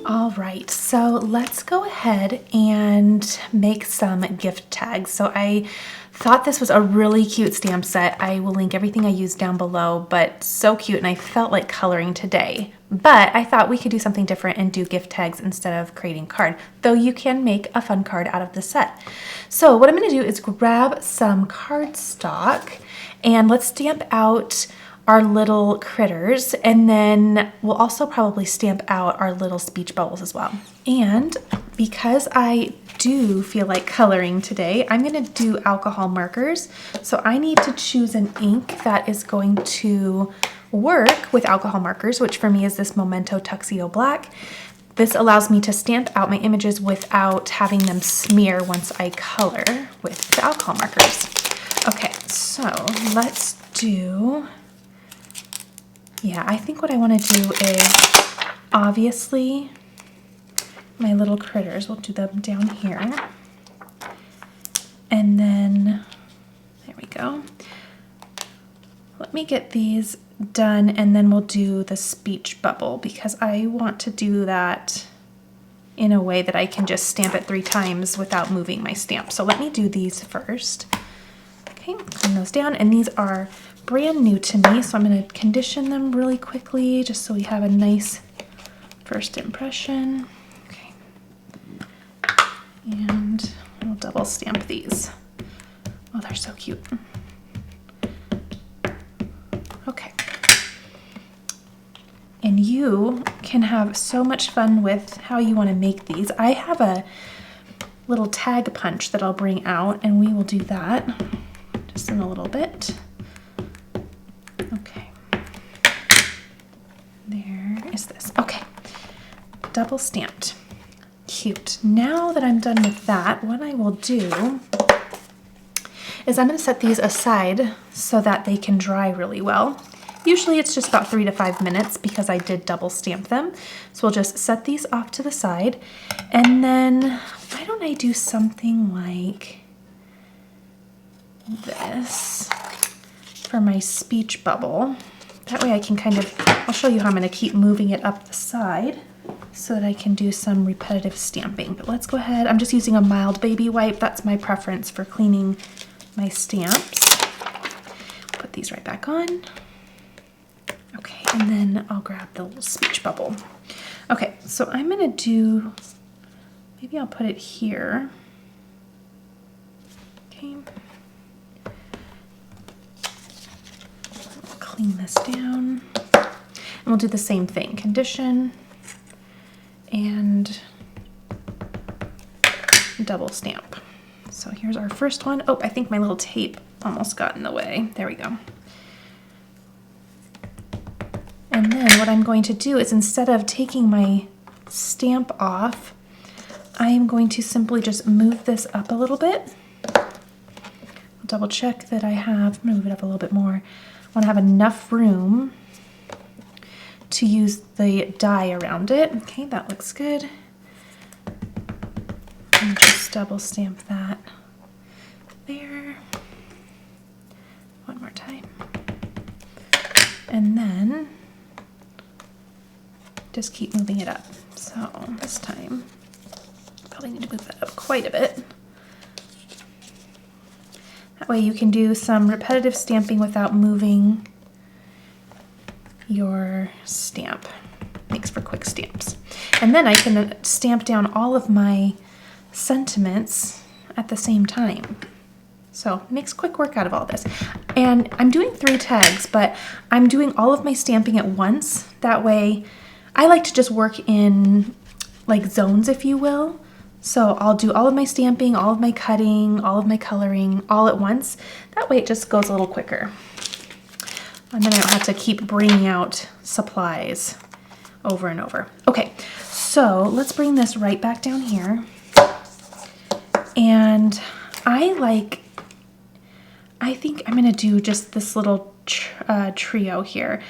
All right, so let's go ahead and make some gift tags. So I thought this was a really cute stamp set. I will link everything I used down below, but so cute, and I felt like coloring today. But I thought we could do something different and do gift tags instead of creating card, though you can make a fun card out of the set. So what I'm gonna do is grab some cardstock and let's stamp out our little critters, and then we'll also probably stamp out our little speech bubbles as well. And because I do feel like coloring today, I'm gonna do alcohol markers. So I need to choose an ink that is going to work with alcohol markers, which for me is this Memento Tuxedo Black. This allows me to stamp out my images without having them smear once I color with the alcohol markers. Okay, so let's do, yeah, I think what I want to do is obviously my little critters. We'll do them down here. And then, there we go. Let me get these done and then we'll do the speech bubble because I want to do that in a way that I can just stamp it 3 times without moving my stamp. So let me do these first. Okay, clean those down, and these are brand new to me, so I'm going to condition them really quickly just so we have a nice first impression. Okay, and we'll double stamp these. Oh, they're so cute. Okay, and you can have so much fun with how you want to make these. I have a little tag punch that I'll bring out, and we will do that just in a little bit. Okay, there is this. Okay, double stamped. Cute. Now that I'm done with that, what I will do is I'm going to set these aside so that they can dry really well. Usually it's just about 3 to 5 minutes because I did double stamp them. So we'll just set these off to the side, and then why don't I do something like this for my speech bubble. That way I can kind of, I'll show you how I'm going to keep moving it up the side so that I can do some repetitive stamping. But let's go ahead. I'm just using a mild baby wipe. That's my preference for cleaning my stamps. Put these right back on. Okay, and then I'll grab the little speech bubble. Okay, so I'm going to do, maybe I'll put it here. Okay. Clean this down, and we'll do the same thing, condition and double stamp. So here's our first one. Oh, I think my little tape almost got in the way. There we go. And then what I'm going to do is, instead of taking my stamp off, I am going to simply just move this up a little bit. Double check that I have, move it up a little bit more. I want to have enough room to use the die around it. Okay, that looks good. And just double stamp that there. One more time. And then just keep moving it up. So this time, probably need to move that up quite a bit. That way you can do some repetitive stamping without moving your stamp. Makes for quick stamps. And then I can stamp down all of my sentiments at the same time. So makes quick work out of all this. And I'm doing 3 tags, but I'm doing all of my stamping at once. That way I like to just work in like zones, if you will. So I'll do all of my stamping, all of my cutting, all of my coloring all at once. That way it just goes a little quicker. And then I don't have to keep bringing out supplies over and over. Okay, so let's bring this right back down here. And I think I'm gonna do just this little trio here.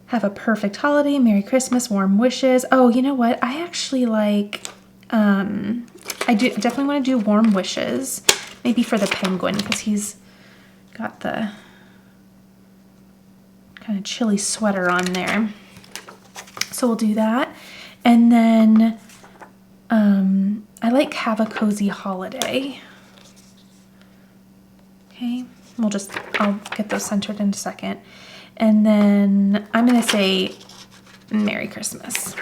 Have a perfect holiday, Merry Christmas, warm wishes. Oh, you know what? I actually like, I definitely want to do warm wishes, maybe for the penguin because he's got the kind of chilly sweater on there. So we'll do that. And then I like Have a Cozy Holiday. Okay, I'll get those centered in a second. And then I'm gonna say Merry Christmas.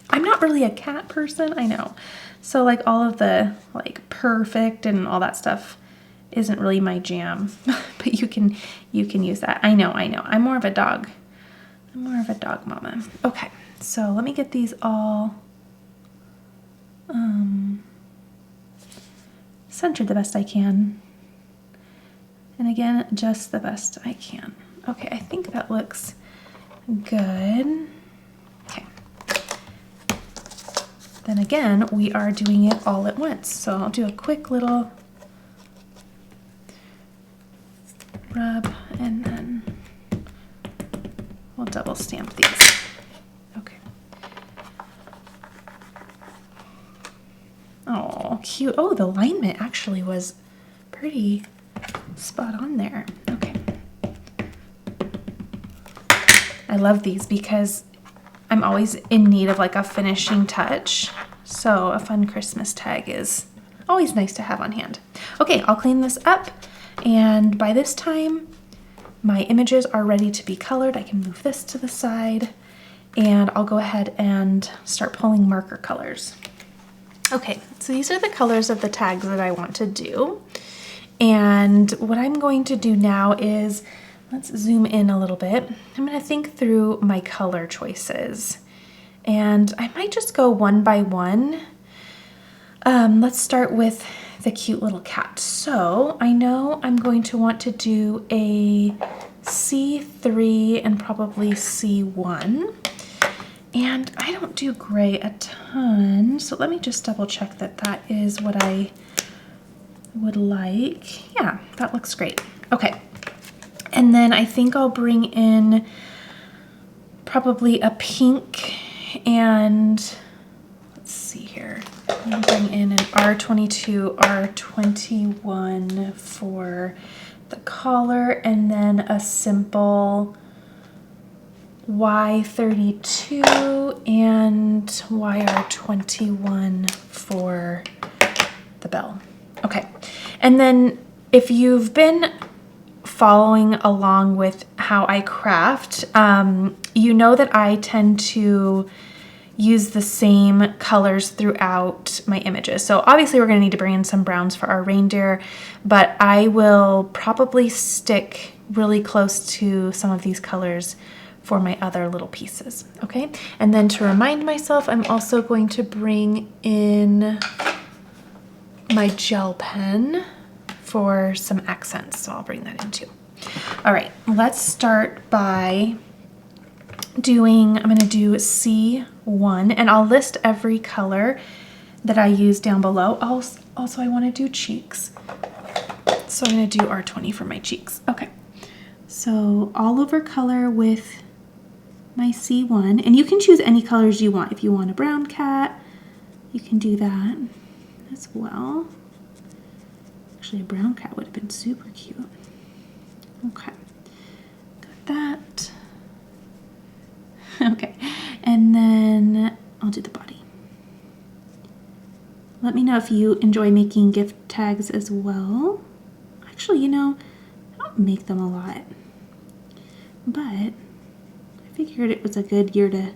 I'm not really a cat person, I know. So like all of the like perfect and all that stuff isn't really my jam, but you can use that. I know. I'm more of a dog mama. Okay, so let me get these all centered the best I can. And again, just the best I can. Okay, I think that looks good. Okay. Then again, we are doing it all at once. So I'll do a quick little rub and then we'll double stamp these. Okay. Oh, cute. Oh, the alignment actually was pretty spot on there. Okay. I love these because I'm always in need of like a finishing touch. So a fun Christmas tag is always nice to have on hand. Okay, I'll clean this up. And by this time, my images are ready to be colored. I can move this to the side and I'll go ahead and start pulling marker colors. Okay, so these are the colors of the tags that I want to do. And what I'm going to do now is, let's zoom in a little bit. I'm going to think through my color choices. And I might just go one by one. Let's start with the cute little cat. So I know I'm going to want to do a C3 and probably C1. And I don't do gray a ton, so let me just double check that that is what I would like. Yeah, that looks great. Okay, and then I think I'll bring in probably a pink and let's see here. I'm gonna bring in an R22, R21 for the collar, and then a simple Y32 and YR21 for the bell. Okay, and then if you've been following along with how I craft, you know that I tend to use the same colors throughout my images. So obviously we're gonna need to bring in some browns for our reindeer, but I will probably stick really close to some of these colors for my other little pieces, okay? And then to remind myself, I'm also going to bring in my gel pen for some accents, so I'll bring that in too. All right, let's start by I'm gonna do C1, and I'll list every color that I use down below. Also, I wanna do cheeks. So I'm gonna do R20 for my cheeks. Okay, so all over color with my C1, and you can choose any colors you want. If you want a brown cat, you can do that as well. Actually, a brown cat would have been super cute. Okay, got that. Okay, and then I'll do the body. Let me know if you enjoy making gift tags as well. Actually, you know, I don't make them a lot, but I figured it was a good year to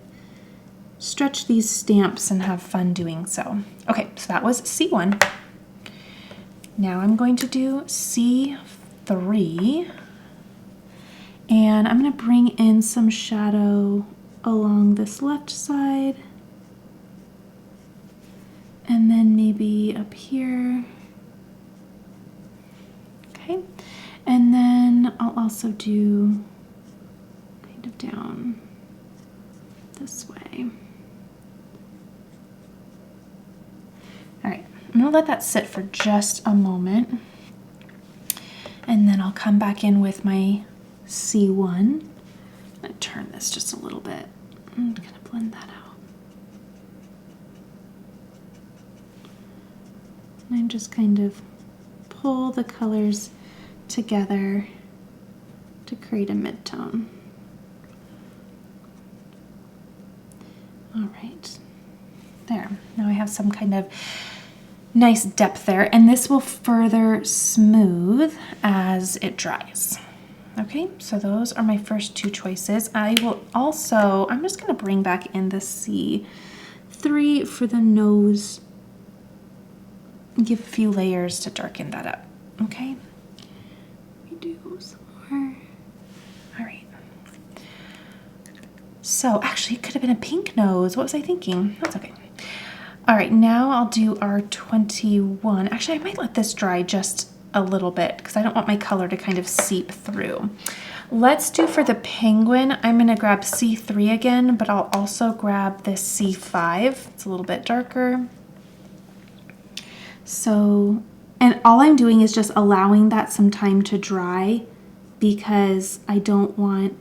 stretch these stamps and have fun doing so. Okay, so that was C1. Now I'm going to do C3, and I'm going to bring in some shadow along this left side, and then maybe up here. Okay, and then I'll also do kind of down this way. All right, I'm gonna let that sit for just a moment, and then I'll come back in with my C1. I'm gonna turn this just a little bit. I'm gonna blend that out. And I just kind of pull the colors together to create a mid-tone. All right, There, now I have some kind of nice depth there, and this will further smooth as it dries. Okay, so those are my first two choices. I will also, I'm just gonna bring back in the C3 for the nose, give a few layers to darken that up, okay? Let me do some more. All right. So actually it could have been a pink nose. What was I thinking? That's okay. All right, now I'll do our 21. Actually, I might let this dry just a little bit because I don't want my color to kind of seep through. Let's do for the penguin, I'm gonna grab C3 again, but I'll also grab this C5. It's a little bit darker. So, and all I'm doing is just allowing that some time to dry because I don't want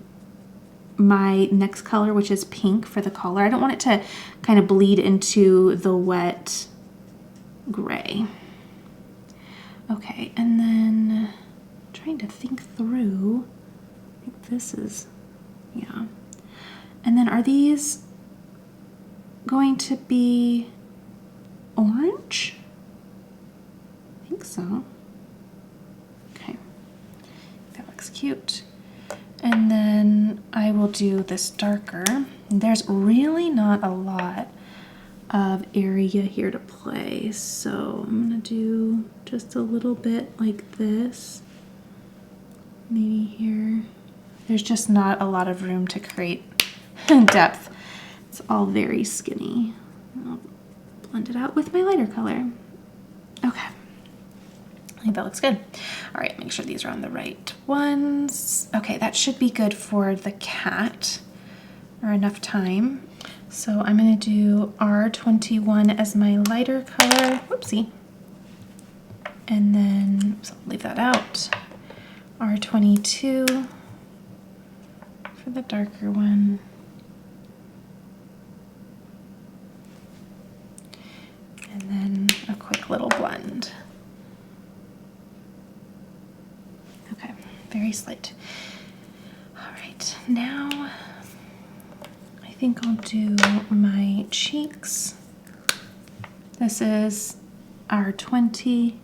my next color, which is pink for the collar, I don't want it to kind of bleed into the wet gray. Okay, and then trying to think through, I think this is, yeah. And then are these going to be orange? I think so. Okay, that looks cute. And then I will do this darker. There's really not a lot of area here to play, so I'm gonna do just a little bit like this. Maybe here. There's just not a lot of room to create depth. It's all very skinny. I'll blend it out with my lighter color. Okay. I think that looks good. All right, make sure these are on the right ones. Okay, that should be good for the cat, or enough time. So I'm gonna do R21 as my lighter color. Whoopsie. And then, oops, I'll leave that out. R22 for the darker one. And then a quick little blend. Okay, very slight. All right, now I think I'll do my cheeks. This is R20.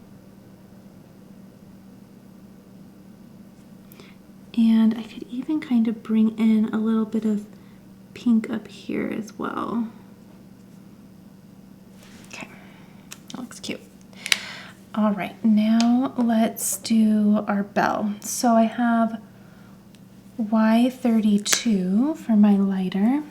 And I could even kind of bring in a little bit of pink up here as well. Okay, that looks cute. All right, now let's do our bell. So I have Y32 for my lighter.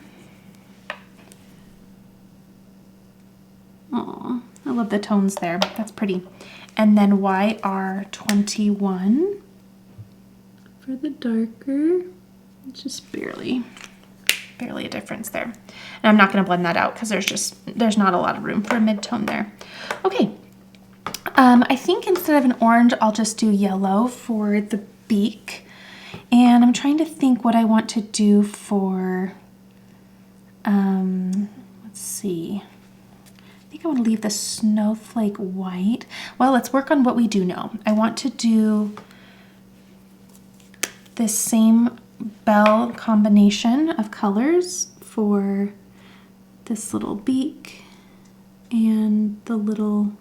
Oh, I love the tones there. That's pretty. And then YR21 for the darker. Just barely a difference there. And I'm not going to blend that out because there's not a lot of room for a mid-tone there. Okay. I think instead of an orange, I'll just do yellow for the beak. And I'm trying to think what I want to do for, let's see. I think I want to leave the snowflake white. Well, let's work on what we do know. I want to do this same bell combination of colors for this little beak and the little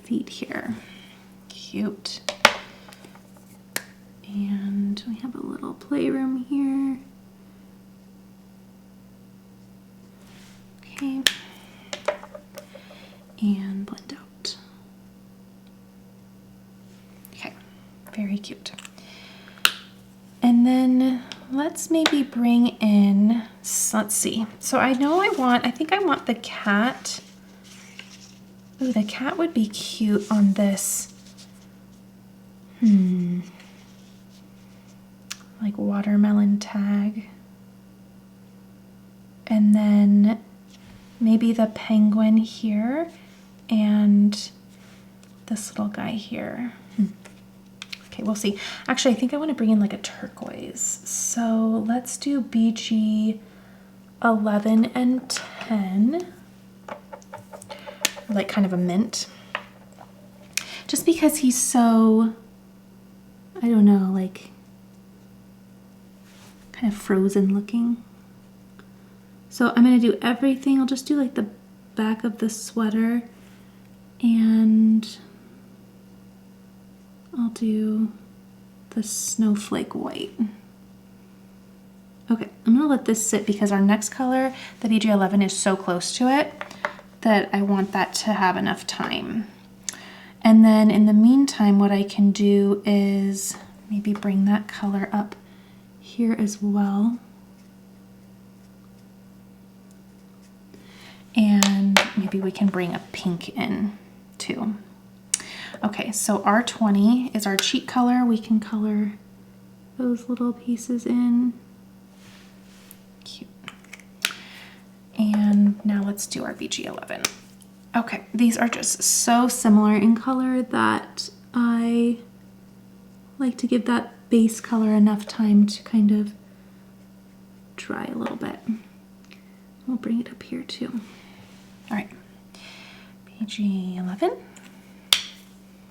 feet here. Cute. And we have a little playroom here. Okay. And blend out. Okay, very cute. And then let's maybe bring in, let's see. So I know I think I want the cat. Ooh, the cat would be cute on this. Like watermelon tag. And then maybe the penguin here and this little guy here. Okay, we'll see. Actually, I think I want to bring in like a turquoise. So let's do BG 11 and 10. Like kind of a mint. Just because he's so, I don't know, like kind of frozen looking. So I'm gonna do everything. I'll just do like the back of the sweater, and I'll do the snowflake white. Okay, I'm gonna let this sit because our next color, the BG11, is so close to it that I want that to have enough time. And then in the meantime, what I can do is maybe bring that color up here as well. And maybe we can bring a pink in too. Okay, so R20 is our cheat color. We can color those little pieces in. Cute. And now let's do our BG11. Okay, these are just so similar in color that I like to give that base color enough time to kind of dry a little bit. We'll bring it up here too. All right, BG11.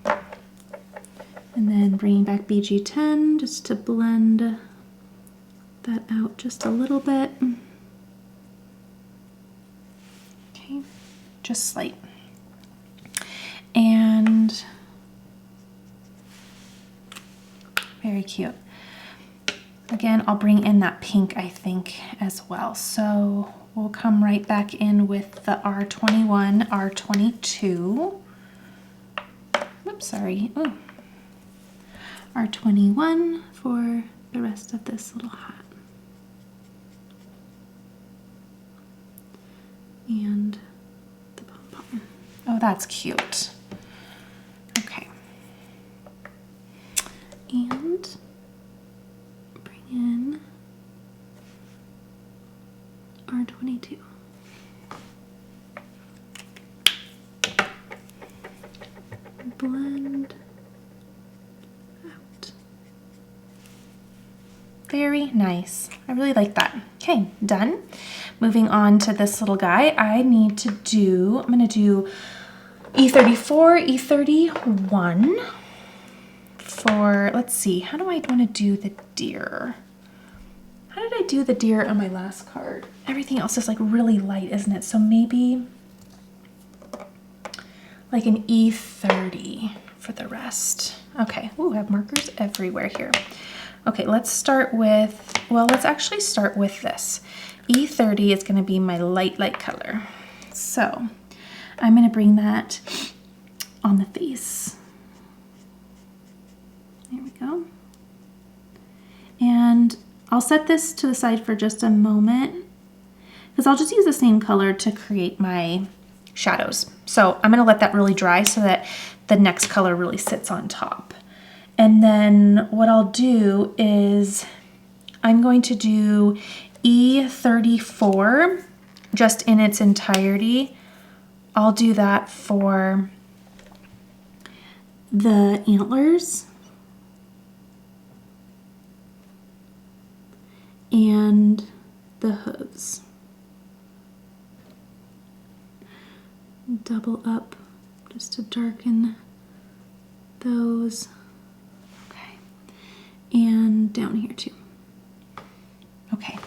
And then bringing back BG10 just to blend that out just a little bit. Okay, just slight. And very cute. Again, I'll bring in that pink, I think, as well. So we'll come right back in with the R21, R22. Oops, sorry. Ooh. R21 for the rest of this little hat. And the pom-pom. Oh, that's cute. Okay. And bring in R22. Blend out. Very nice. I really like that. Okay, done. Moving on to this little guy, I'm gonna do E34, E31 for, let's see, how do I want to do the deer? How did I do the deer on my last card? Everything else is like really light, isn't it? So maybe like an E30 for the rest. Okay, ooh, I have markers everywhere here. Okay, let's start with, well, let's actually start with this. E30 is gonna be my light color. So I'm gonna bring that on the face. There we go. And I'll set this to the side for just a moment because I'll just use the same color to create my shadows. So I'm gonna let that really dry so that the next color really sits on top. And then what I'll do is I'm going to do E34 just in its entirety. I'll do that for the antlers and the hooves. Double up just to darken those. Okay, and down here too. Okay,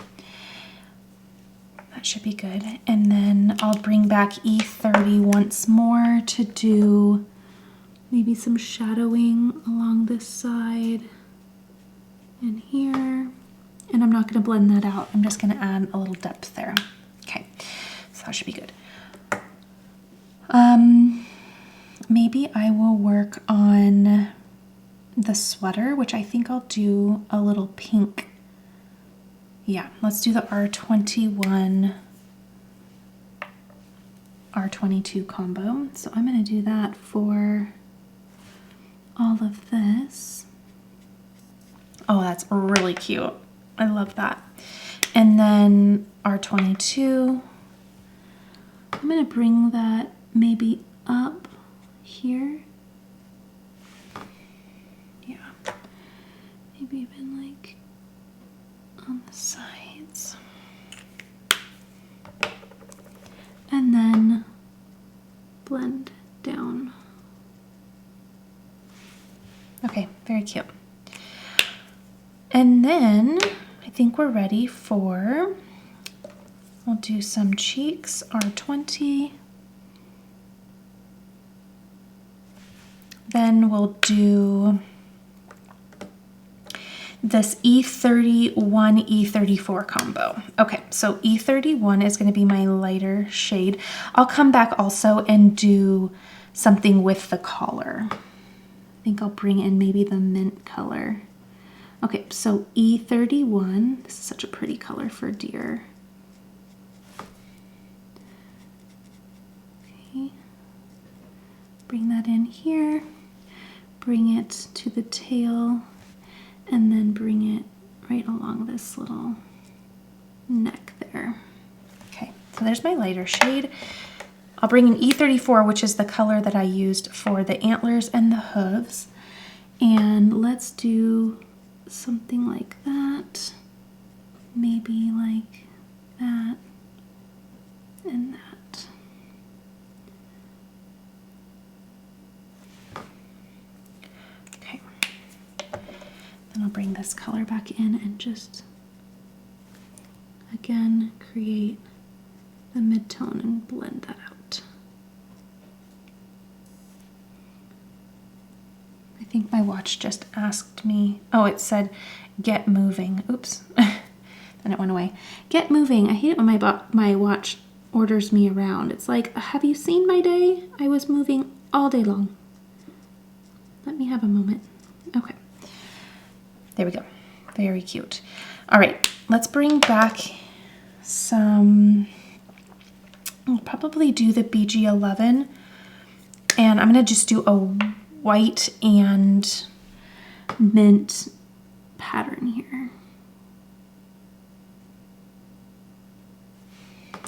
that should be good. And then I'll bring back E30 once more to do maybe some shadowing along this side and here. And I'm not going to blend that out. I'm just going to add a little depth there. Okay, so that should be good. Maybe I will work on the sweater, which I think I'll do a little pink. Yeah, let's do the R21, R22 combo. So I'm going to do that for all of this. Oh, that's really cute. I love that. And then R22, I'm going to bring that maybe up here. Yeah, maybe even like on the sides. And then blend down. Okay, very cute. And then I think we're ready for We'll do some cheeks, R20. Then we'll do this E31, E34 combo. Okay, so E31 is gonna be my lighter shade. I'll come back also and do something with the collar. I think I'll bring in maybe the mint color. Okay, so E31, this is such a pretty color for deer. Okay, bring that in here, bring it to the tail, and then bring it right along this little neck there. Okay, so there's my lighter shade. I'll bring in E34, which is the color that I used for the antlers and the hooves. And let's do something like that. Maybe like that and that. Okay. Then I'll bring this color back in and just, again, create the mid-tone and blend that out. I think my watch just asked me, oh, it said, get moving. Oops, then it went away. Get moving. I hate it when my watch orders me around. It's like, have you seen my day? I was moving all day long. Let me have a moment. Okay. There we go. Very cute. All right, let's bring back some, I'll probably do the BG11, and I'm gonna just do a white and mint pattern here.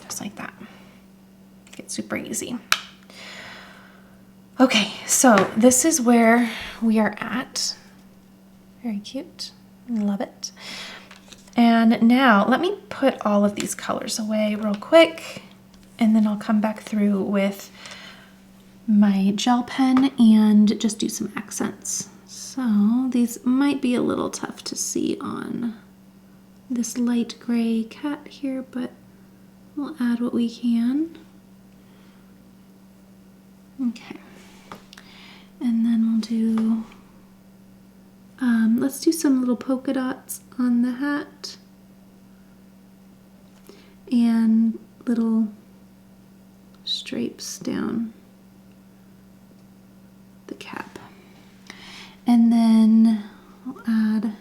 Just like that. It's super easy. Okay, so this is where we are at. Very cute, love it. And now let me put all of these colors away real quick, and then I'll come back through with my gel pen and just do some accents. So these might be a little tough to see on this light gray cat here, but we'll add what we can. Okay, and then we'll do let's do some little polka dots on the hat and little stripes down the cap. And then we'll add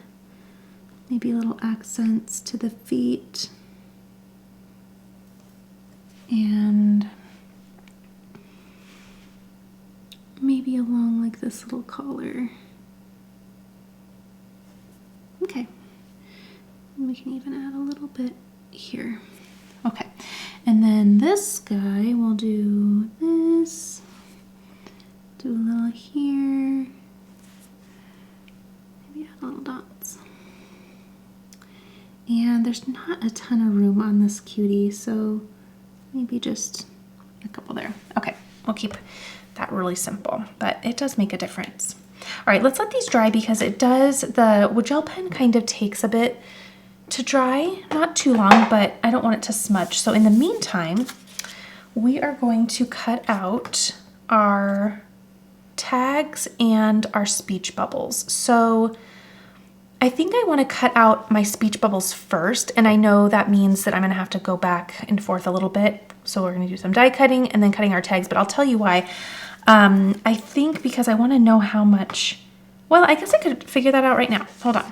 maybe little accents to the feet and maybe along like this little collar. Okay, and we can even add a little bit here. Okay, and then this guy, we'll do this, do a little here, maybe add little dots. And there's not a ton of room on this cutie, so maybe just a couple there. Okay, we'll keep that really simple, but it does make a difference. All right, let's let these dry because it does, the gel pen kind of takes a bit to dry, not too long, but I don't want it to smudge. So in the meantime, we are going to cut out our tags and our speech bubbles. So I think I want to cut out my speech bubbles first, and I know that means that I'm going to have to go back and forth a little bit. So we're going to do some die cutting and then cutting our tags, but I'll tell you why. I think because I want to know how much, well, I guess I could figure that out right now. Hold on.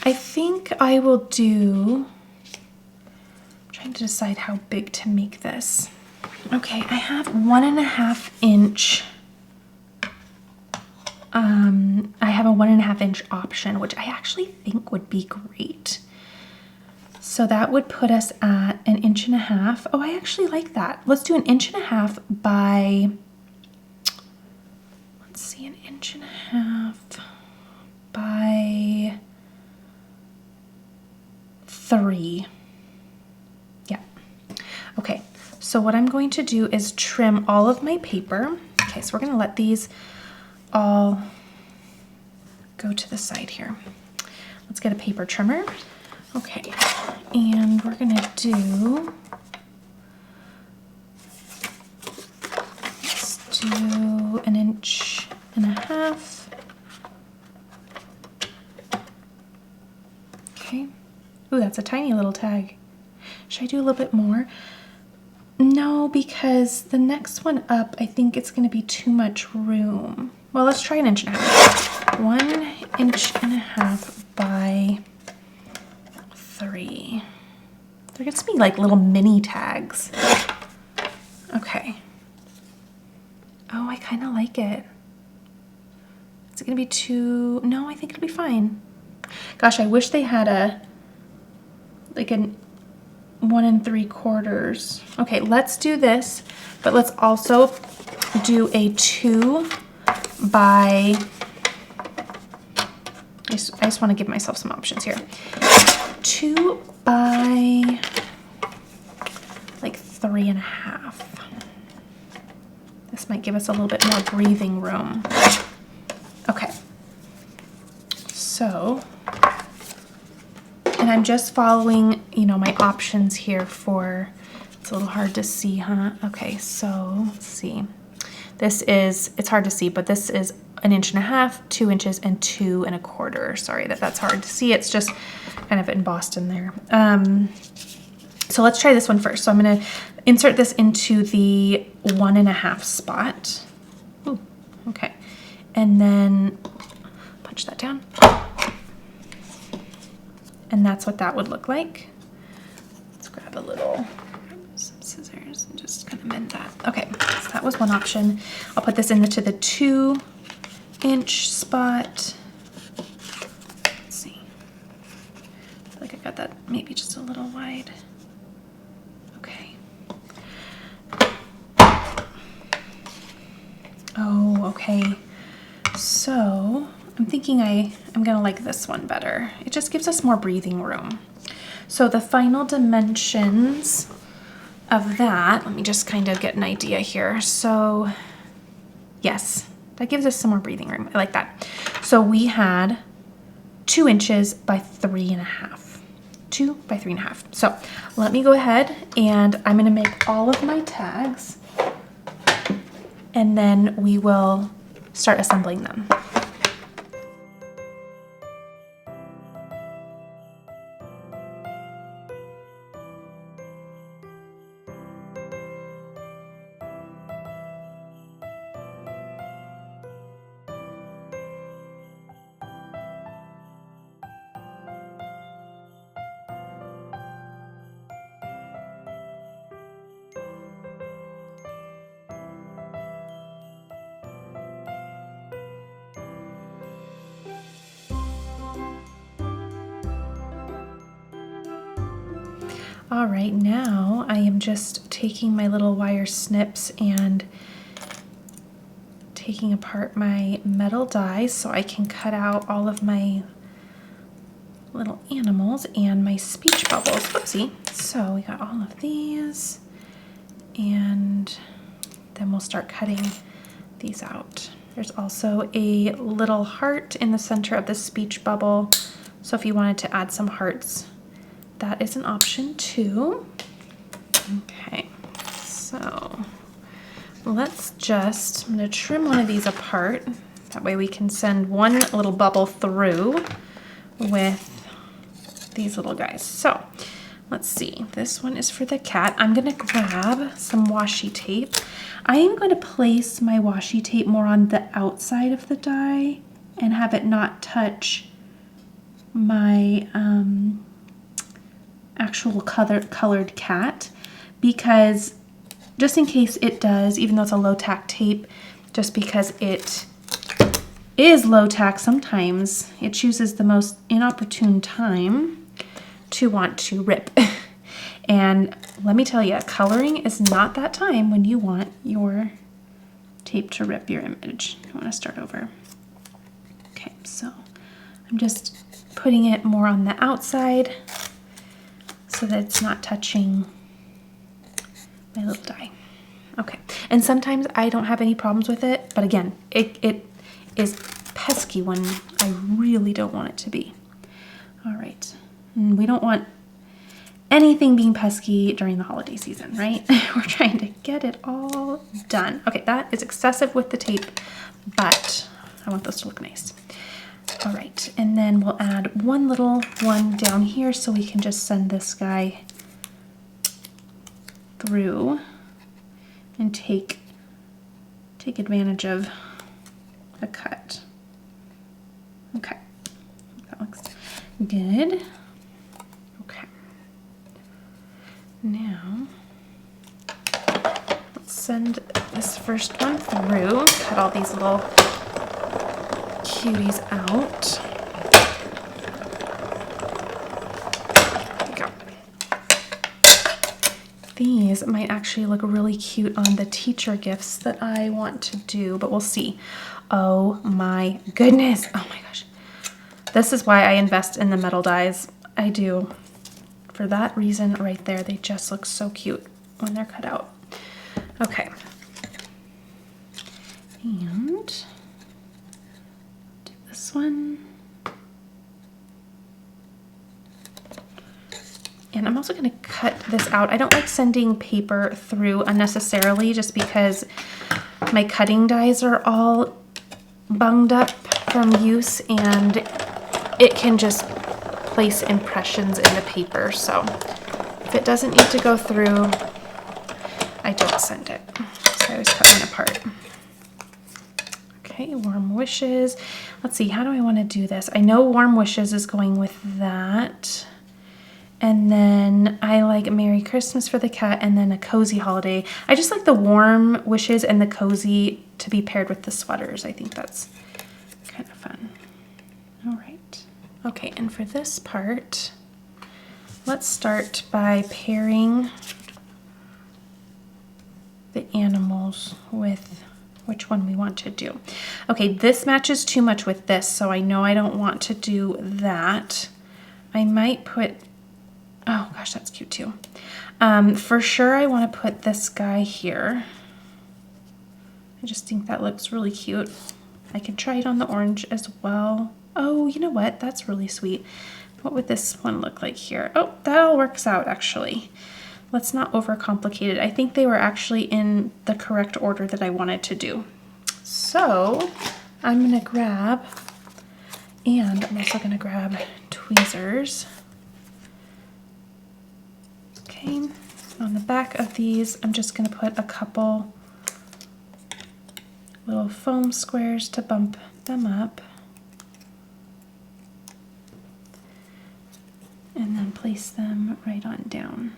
I think I will do, I'm trying to decide how big to make this. Okay, I have 1.5 inch, I have a 1.5 inch option, which I actually think would be great. So that would put us at 1.5 inches. Oh, I actually like that. Let's do 1.5 inches by, let's see, 1.5 inches by 3. Yeah. Okay, so what I'm going to do is trim all of my paper. Okay, so we're gonna let these all go to the side here. Let's get a paper trimmer. Okay, And we're gonna do, let's do 1.5 inches. Okay. Ooh, that's a tiny little tag. Should I do a little bit more? No, because the next one up, I think it's gonna be too much room. Well, let's try 1.5 inches. 1.5 inches by 3. They're gonna be like little mini tags. Okay. Oh, I kind of like it. Is it gonna be too, no, I think it'll be fine. Gosh, I wish they had like a 1 3/4. Okay, let's do this, but let's also do a 2 by, I just want to give myself some options here. 2 by like 3.5. This might give us a little bit more breathing room. Okay, so, and I'm just following, you know, my options here for, it's a little hard to see, huh? Okay, so let's see. This is, it's hard to see, but this is 1.5 inches, 2 inches, and 2 1/4. Sorry that's hard to see. It's just kind of embossed in there. So let's try this one first. So I'm gonna insert this into the 1.5 spot. Ooh, okay. And then punch that down. And that's what that would look like. Let's grab a little, some scissors and just kind of mend that. Okay, so that was one option. I'll put this into the 2-inch spot. Let's see. I feel like I got that maybe just a little wide. Okay. Oh, okay. So I'm thinking I'm gonna like this one better. It just gives us more breathing room. So the final dimensions of that, let me just kind of get an idea here. So yes, that gives us some more breathing room. I like that. So we had 2 inches by 3.5. 2 by 3.5. So let me go ahead and I'm gonna make all of my tags and then we will start assembling them. All right, now I am just taking my little wire snips and taking apart my metal dies so I can cut out all of my little animals and my speech bubbles. Whoopsie. So we got all of these and then we'll start cutting these out. There's also a little heart in the center of the speech bubble. So if you wanted to add some hearts, that is an option too. Okay, so let's just, I'm gonna trim one of these apart. That way we can send one little bubble through with these little guys. So let's see, this one is for the cat. I'm gonna grab some washi tape. I am going to place my washi tape more on the outside of the die and have it not touch my actual colored cat, because just in case it does, even though it's a low tack tape, just because it is low tack, sometimes it chooses the most inopportune time to want to rip. And let me tell you, coloring is not that time when you want your tape to rip your image. You want to start over. Okay, so I'm just putting it more on the outside so that it's not touching my little die. Okay, and sometimes I don't have any problems with it, but again, it is pesky when I really don't want it to be. All right, and we don't want anything being pesky during the holiday season, right? We're trying to get it all done. Okay, that is excessive with the tape, but I want those to look nice. All right, and then we'll add one little one down here so we can just send this guy through and take advantage of a cut. Okay, that looks good. Okay, now let's send this first one through. Cut all these little cuties out. There we go. These might actually look really cute on the teacher gifts that I want to do, but we'll see. Oh my goodness. Oh my gosh. This is why I invest in the metal dies. I do. For that reason right there, they just look so cute when they're cut out. Okay. And do this one. And I'm also going to cut this out. I don't like sending paper through unnecessarily just because my cutting dies are all bunged up from use and it can just place impressions in the paper. So if it doesn't need to go through, I don't send it. So I always cut mine apart. Okay, warm wishes. Let's see, how do I want to do this? I know warm wishes is going with that. And then I like Merry Christmas for the cat and then a cozy holiday. I just like the warm wishes and the cozy to be paired with the sweaters. I think that's kind of fun. All right. Okay, and for this part, let's start by pairing the animals with which one we want to do. Okay, this matches too much with this, so I know I don't want to do that. I might put, oh gosh, that's cute too. For sure I want to put this guy here. I just think that looks really cute. I can try it on the orange as well. Oh, you know what? That's really sweet. What would this one look like here? Oh, that all works out actually. Let's not overcomplicate it. I think they were actually in the correct order that I wanted to do. So I'm gonna grab, and I'm also gonna grab tweezers. Okay, on the back of these, I'm just gonna put a couple little foam squares to bump them up. And then place them right on down.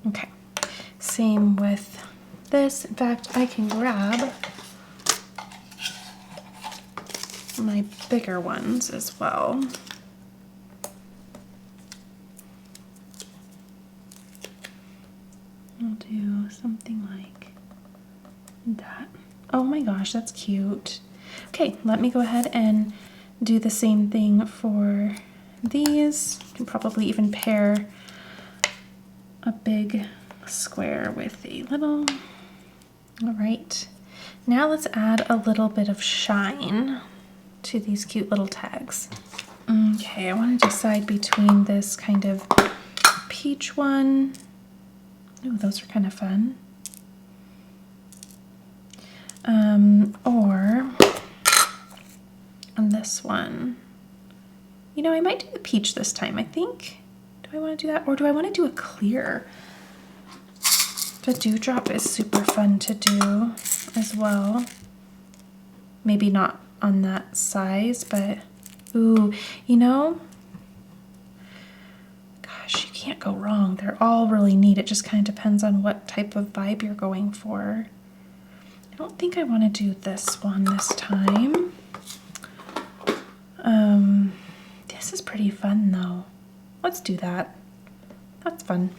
Okay, same with this. In fact, I can grab my bigger ones as well. I'll do something like that. Oh my gosh, that's cute. Okay, let me go ahead and do the same thing for these. You can probably even pair a big square with a little. All right, now let's add a little bit of shine to these cute little tags. Okay, I want to decide between this kind of peach one. Ooh, those are kind of fun. Or on this one. You know, I might do the peach this time, I think. Do I want to do that? Or do I want to do a clear? The dewdrop is super fun to do as well. Maybe not on that size, but ooh, you know, gosh, you can't go wrong. They're all really neat. It just kind of depends on what type of vibe you're going for. I don't think I want to do this one this time. This is pretty fun though. Let's do that. That's fun.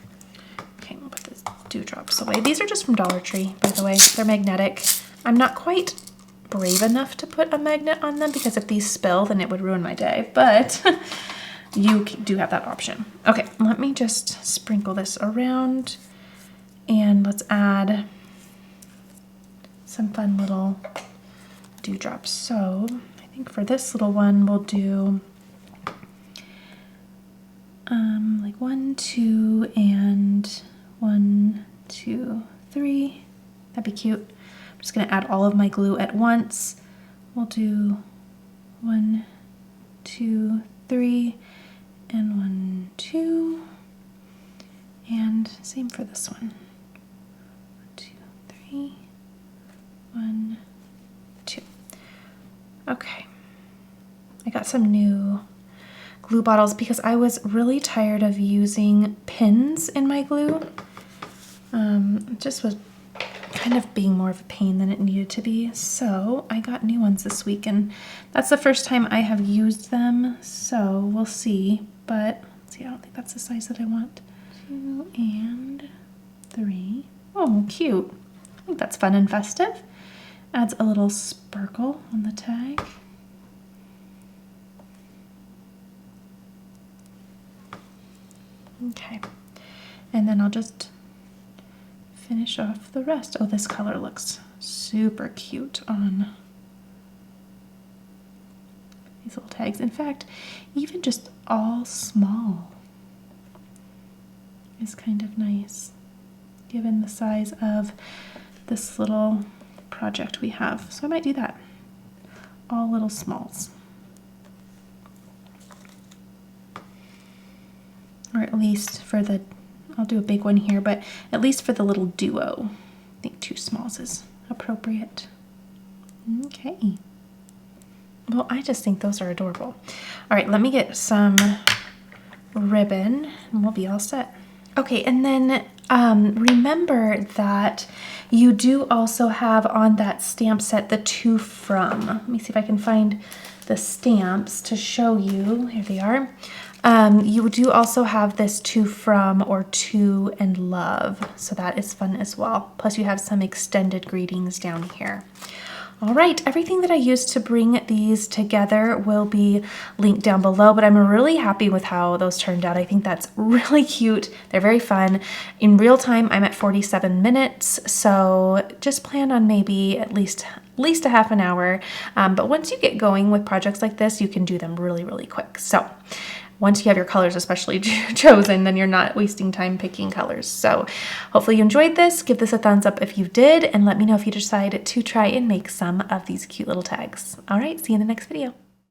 Okay, we'll put the dewdrops away. These are just from Dollar Tree, by the way. They're magnetic. I'm not quite brave enough to put a magnet on them because if these spill, then it would ruin my day, but you do have that option. Okay, let me just sprinkle this around and let's add some fun little dewdrops. So I think for this little one, we'll do like 1, 2, and 1, 2, 3. That'd be cute. I'm just gonna add all of my glue at once. We'll do 1, 2, 3, and 1, 2, and same for this one. 1, 2, 3, 1, 2. Okay. I got some new glue bottles because I was really tired of using pins in my glue. It just was kind of being more of a pain than it needed to be. So I got new ones this week, and that's the first time I have used them. So we'll see. But let's see, I don't think that's the size that I want. 2 and 3. Oh, cute. I think that's fun and festive. Adds a little sparkle on the tag. Okay, and then I'll just finish off the rest. Oh, this color looks super cute on these little tags. In fact, even just all small is kind of nice, given the size of this little project we have. So I might do that. All little smalls. Or at least for the, I'll do a big one here, but at least for the little duo, I think 2 smalls is appropriate. Okay. Well, I just think those are adorable. All right, let me get some ribbon and we'll be all set. Okay, and then remember that you do also have on that stamp set the to from. Let me see if I can find the stamps to show you. Here they are. You do also have this to from or to and love, so that is fun as well. Plus you have some extended greetings down here. All right, everything that I used to bring these together will be linked down below, but I'm really happy with how those turned out. I think that's really cute. They're very fun. In real time, I'm at 47 minutes, so just plan on maybe at least a half an hour. But once you get going with projects like this, you can do them really, really quick. So once you have your colors especially chosen, then you're not wasting time picking colors. So hopefully you enjoyed this. Give this a thumbs up if you did, and let me know if you decide to try and make some of these cute little tags. All right, see you in the next video.